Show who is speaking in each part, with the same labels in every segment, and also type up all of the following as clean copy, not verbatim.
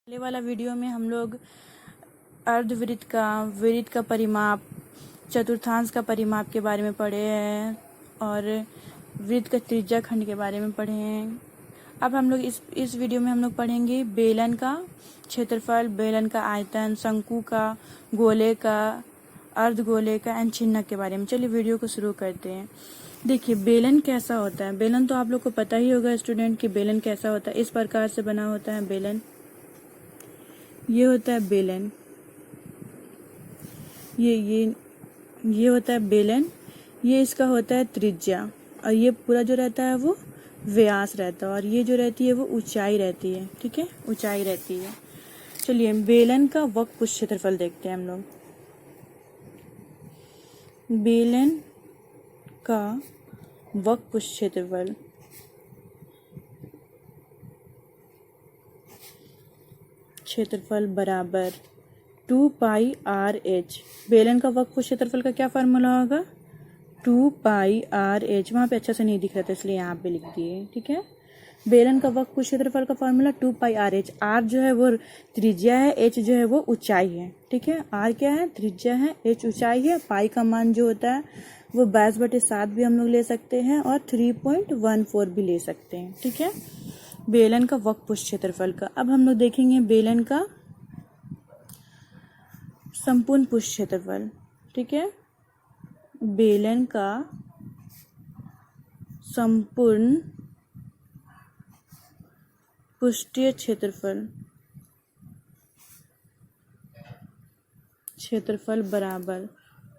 Speaker 1: पहले वाला वीडियो में हम लोग अर्धवृत्त का परिमाप, चतुर्थांश का परिमाप के बारे में पढ़े हैं और वृत्त का त्रिज्या खंड के बारे में पढ़े हैं। अब हम लोग इस वीडियो में हम लोग पढ़ेंगे बेलन का क्षेत्रफल, बेलन का आयतन, शंकु का, गोले का, अर्धगोले का एंड छिन्नक के बारे में। चलिए वीडियो को शुरू करते हैं। देखिए बेलन कैसा होता है। बेलन तो आप लोग को पता ही होगा स्टूडेंट कि बेलन कैसा होता है। इस प्रकार से बना होता है बेलन। ये होता है बेलन, ये होता है बेलन। ये इसका होता है त्रिज्या और ये पूरा जो रहता है वो व्यास रहता है और ये जो रहती है वो ऊंचाई रहती है। ठीक है, ऊंचाई रहती है। चलिए बेलन का वक्रपृष्ठ क्षेत्रफल देखते हैं हम लोग। बेलन का वक्रपृष्ठ क्षेत्रफल बराबर 2 पाई आर एच। बेलन का वक्रपृष्ठ क्षेत्रफल का क्या फार्मूला होगा? 2 पाई आर एच। वहाँ पे अच्छा से नहीं दिख रहा था इसलिए यहाँ पे लिख दिए। ठीक है, बेलन का वक्रपृष्ठ क्षेत्रफल का formula 2 pi R H. R जो है वो त्रिज्या है, एच जो है वो ऊंचाई है। ठीक है, आर क्या है? त्रिज्या है, एच ऊंचाई है। पाई का मान जो होता है वो 22/7 भी हम लोग ले सकते हैं और 3.14 भी ले सकते हैं। ठीक है, बेलन का वक्रपृष्ठ क्षेत्रफल का। अब हम लोग देखेंगे बेलन का संपूर्ण पृष्ठ क्षेत्रफल। ठीक है, बेलन का संपूर्ण पृष्ठीय क्षेत्रफल बराबर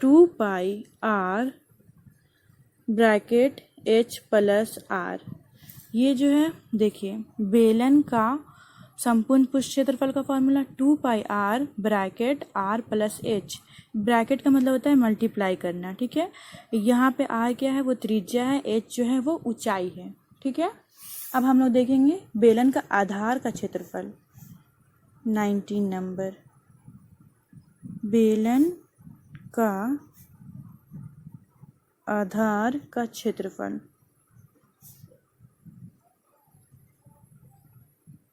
Speaker 1: 2 pi R bracket H plus R. ये जो है देखिए बेलन का संपूर्ण पृष्ठ क्षेत्रफल का formula 2 pi R bracket R plus H. Bracket का मतलब होता है मल्टीप्लाई करना। ठीक है, यहाँ पे आर क्या है? वो त्रिज्या है, एच जो है वो ऊंचाई है। ठीक है, अब हम लोग देखेंगे बेलन का आधार का क्षेत्रफल। 19 नंबर बेलन का आधार का क्षेत्रफल।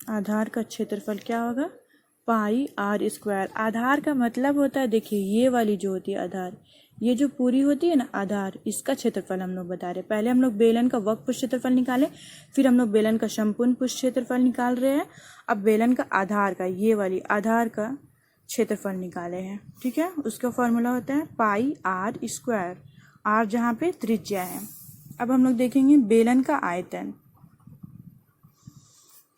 Speaker 1: आधार का क्षेत्रफल क्या होगा? पाई आर स्क्वायर। आधार का मतलब होता है, देखिए ये वाली जो होती है आधार, ये जो पूरी होती है ना आधार, इसका क्षेत्रफल हम लोग बता रहे हैं। पहले हम लोग बेलन का वक्रपृष्ठ क्षेत्रफल निकाले, फिर हम लोग बेलन का संपूर्ण पृष्ठ क्षेत्रफल निकाल रहे हैं। अब बेलन का आधार का, ये वाली आधार का क्षेत्रफल निकाले हैं। ठीक है, उसका फॉर्मूला होता है पाई आर स्क्वायर, आर जहाँ पे त्रिज्या है। अब हम लोग देखेंगे बेलन का आयतन।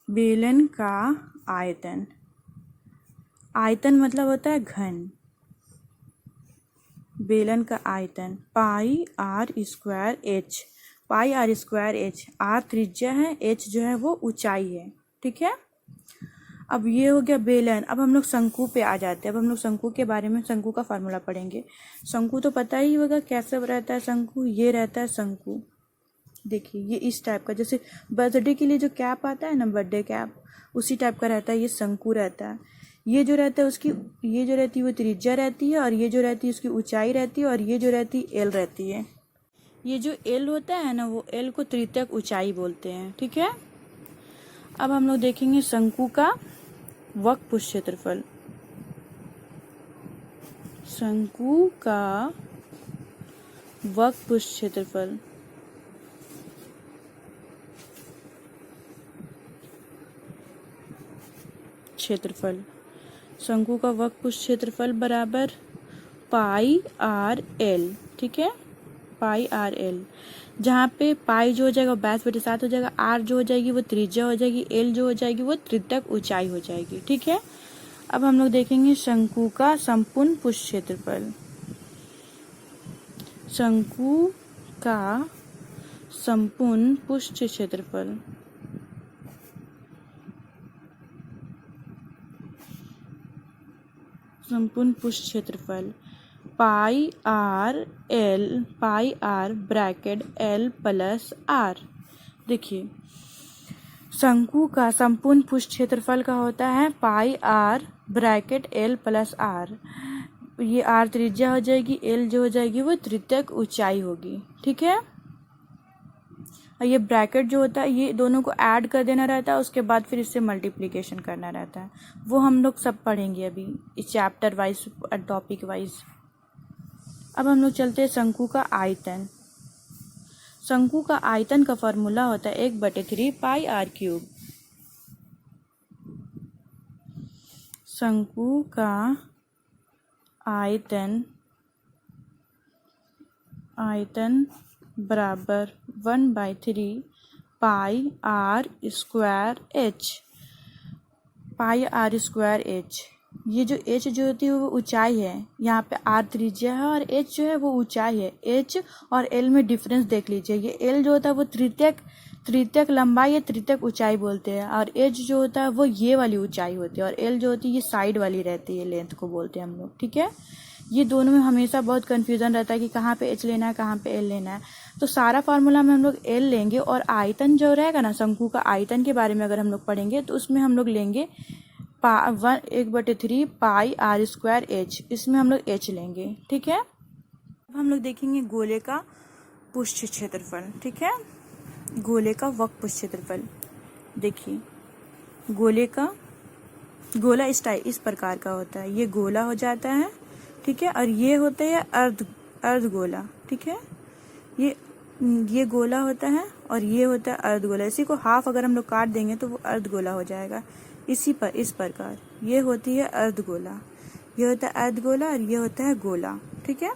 Speaker 1: बेलन का आयतन, आयतन मतलब होता है घन। बेलन का आयतन pi R square H. Pi R square H, R त्रिज्या है, एच जो है वो ऊंचाई है। ठीक है, अब ये हो गया बेलन। अब हम लोग शंकु पे आ जाते हैं। अब हम लोग शंकु के बारे में, शंकु का फार्मूला पढ़ेंगे। शंकु तो पता ही होगा कैसे रहता है शंकु। ये रहता है शंकु, देखिए ये इस टाइप का, जैसे बर्थडे के लिए जो कैप आता है ना, बर्थडे कैप, उसी टाइप का रहता है। ये शंकु रहता है। ये जो रहता है उसकी, ये जो रहती है वो त्रिज्या रहती है और ये जो रहती है उसकी ऊंचाई रहती है और ये जो रहती है एल रहती है। ये जो एल होता है ना, वो एल को तृतीयक ऊंचाई बोलते हैं। ठीक है, अब हम लोग देखेंगे शंकु का वक्रपृष्ठ क्षेत्रफल। शंकु का वक्रपृष्ठ क्षेत्रफल, शंकु का वक्रपृष्ठ क्षेत्रफल बराबर पाई आर एल। ठीक है, पाई आर एल, जहाँ पे पाई जो हो जाएगा 22/7 हो जाएगा, आर जो हो जाएगी वो त्रिज्या हो जाएगी, एल जो हो जाएगी वो तृतीयक ऊंचाई हो जाएगी। ठीक है, अब हम लोग देखेंगे शंकु का संपूर्ण पृष्ठ क्षेत्रफल। शंकु का संपूर्ण पृष्ठ क्षेत्रफल संपूर्ण पृष्ठ क्षेत्रफल pi R L, pi R bracket L plus R. देखिए शंकु का संपूर्ण पृष्ठ क्षेत्रफल का होता है pi R bracket L plus R. ये आर त्रिज्या हो जाएगी, एल जो हो जाएगी वो तृतीयक ऊंचाई होगी। ठीक है, और ये ब्रैकेट जो होता है ये दोनों को ऐड कर देना रहता है, उसके बाद फिर इससे मल्टीप्लिकेशन करना रहता है। वो हम लोग सब पढ़ेंगे अभी इस चैप्टर वाइज, टॉपिक वाइज। अब हम लोग चलते हैं शंकु का आयतन। शंकु का आयतन का फॉर्मूला होता है 1/3 पाई आर क्यूब। शंकु का आयतन बराबर 1/3 pi R square H. Pi R square H, ये जो एच जो होती है वो ऊंचाई है, यहाँ पे आर त्रिज्या है और एच जो है वो ऊंचाई है। एच और एल में डिफरेंस देख लीजिए, ये एल जो होता है वो तृतीयक लंबाई या तृतीयक ऊंचाई बोलते हैं, और एच जो होता है वो ये वाली ऊंचाई होती है, और एल जो होती है ये साइड वाली रहती है, लेंथ को बोलते हैं हम लोग। ठीक है, ये दोनों में हमेशा बहुत कन्फ्यूजन रहता है कि कहाँ पे एच लेना है, कहाँ पे एल लेना है। तो सारा फार्मूला में हम लोग एल लेंगे, और आयतन जो रहेगा ना, शंकु का आयतन के बारे में अगर हम लोग पढ़ेंगे तो उसमें हम लोग लेंगे 1/3 पाई आर स्क्वायर एच, इसमें हम लोग एच लेंगे। ठीक है, अब हम लोग देखेंगे गोले का पृष्ठ क्षेत्रफल। ठीक है, गोले का वक्र पृष्ठ क्षेत्रफल। देखिए, गोला इस प्रकार का होता है, ये गोला हो जाता है। ठीक है, और ये होता है अर्ध गोला। ठीक है, ये गोला होता है और ये होता है अर्ध गोला। इसी को हाफ अगर हम लोग काट देंगे तो वो अर्ध गोला हो जाएगा। इस प्रकार ये होती है अर्ध गोला, ये होता है अर्ध गोला और ये होता है गोला। ठीक है,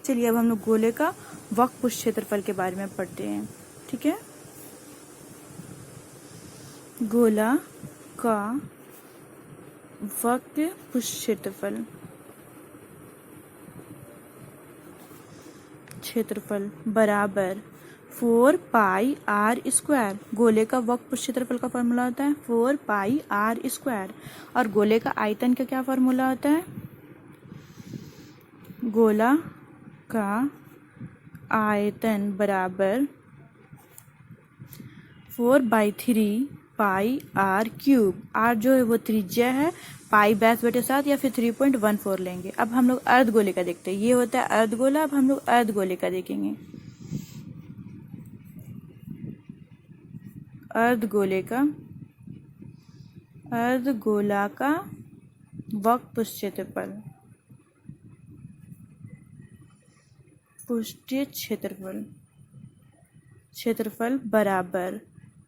Speaker 1: चलिए अब हम लोग गोले का वक्र पृष्ठ क्षेत्रफल के बारे में पढ़ते हैं। ठीक है, गोला का वक्र पृष्ठ क्षेत्रफल बराबर 4 पाई आर स्क्वायर। गोले का वक्र पृष्ठ क्षेत्रफल का फॉर्मूला होता है 4 पाई आर स्क्वायर। और गोले का आयतन का क्या फॉर्मूला होता है? गोला का आयतन बराबर 4/3 पाई आर क्यूब। आर जो है वो त्रिज्या है, पाई 22/7 या फिर 3.14 लेंगे। अब हम लोग अर्ध गोले का देखते हैं, ये होता है अर्ध गोला। अब हम लोग अर्ध गोले का देखेंगे। अर्ध गोला का वक्र पृष्ठीय क्षेत्रफल बराबर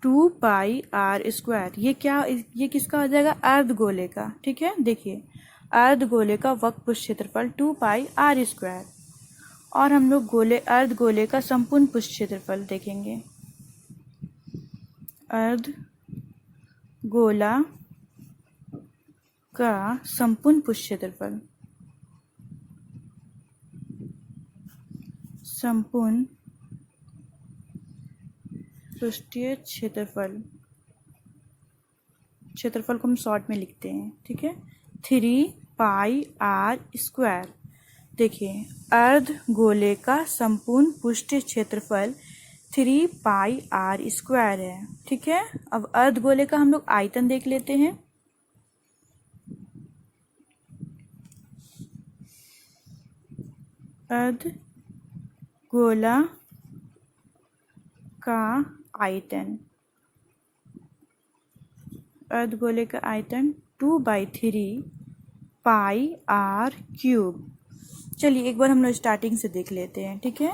Speaker 1: 2 पाई आर स्क्वायर। ये किसका हो जाएगा? अर्ध गोले का। ठीक है, देखिए अर्ध गोले का वक्र पृष्ठ क्षेत्रफल 2 पाई आर स्क्वायर। और हम लोग अर्ध गोले का संपूर्ण पृष्ठ क्षेत्रफल देखेंगे। अर्ध गोला का संपूर्ण पृष्ठ क्षेत्रफल, संपूर्ण पृष्ठीय क्षेत्रफल को हम शॉर्ट में लिखते हैं। ठीक है, 3 पाई आर स्क्वायर। देखिए अर्ध गोले का संपूर्ण पृष्ठीय क्षेत्रफल 3 पाई आर स्क्वायर है। ठीक है, अब अर्ध गोले का हम लोग आयतन देख लेते हैं। अर्ध गोला का आयतन, अर्ध गोले का आयतन 2/3 पाई आर क्यूब। चलिए एक बार हम लोग स्टार्टिंग से देख लेते हैं। ठीक है,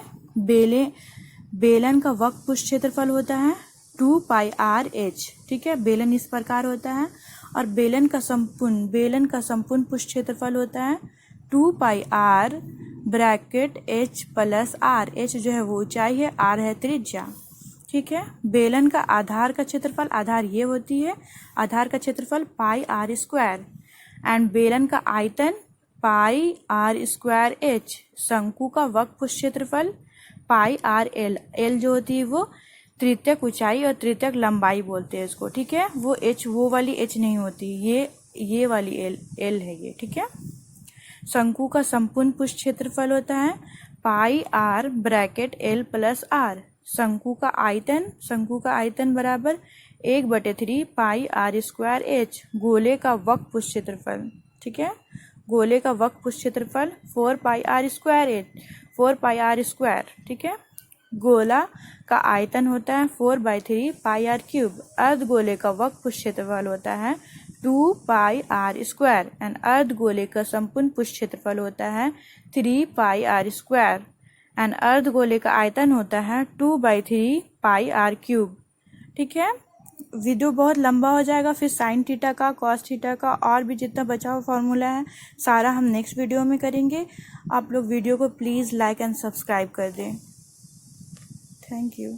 Speaker 1: बेलन का वक्र पृष्ठ क्षेत्रफल होता है 2 पाई आर एच। ठीक है, बेलन इस प्रकार होता है। और बेलन का संपूर्ण पृष्ठ क्षेत्रफल होता है 2 pi R bracket H plus R. H जो है वो ऊंचाई है, आर है त्रिज्या। ठीक है, बेलन का आधार का क्षेत्रफल, आधार ये होती है, आधार का क्षेत्रफल पाई आर स्क्वायर। एंड बेलन का आयतन पाई आर स्क्वायर एच। शंकु का वक्र पृष्ठ क्षेत्रफल पाई आर एल। एल जो होती है वो तृतीयक ऊंचाई और तृतीयक लंबाई बोलते हैं इसको। ठीक है, वो एच वो वाली एच नहीं होती, ये वाली एल है ये। ठीक है, शंकु का संपूर्ण पृष्ठ क्षेत्रफल होता है pi R bracket L plus R. शंकु का आयतन बराबर 1/3 पाई आर स्क्वायर एच। गोले का वक्र पृष्ठ क्षेत्रफल, ठीक है, गोले का वक्र पृष्ठ क्षेत्रफल 4 pi R square H, 4 pi R square. ठीक है, गोला का आयतन होता है 4/3 पाई आर क्यूब। अर्ध गोले का वक्र क्षेत्रफल होता है 2 पाई आर स्क्वायर एंड अर्ध गोले का संपूर्ण पृष्ठ क्षेत्रफल होता है 3 पाई आर स्क्वायर एंड अर्ध गोले का आयतन होता है 2/3 पाई आर क्यूब। ठीक है, वीडियो बहुत लंबा हो जाएगा, फिर साइन थीटा का, कॉस थीटा का और भी जितना बचा हुआ फॉर्मूला है सारा हम नेक्स्ट वीडियो में करेंगे। आप लोग वीडियो को प्लीज़ लाइक एंड सब्सक्राइब कर दें। Thank you.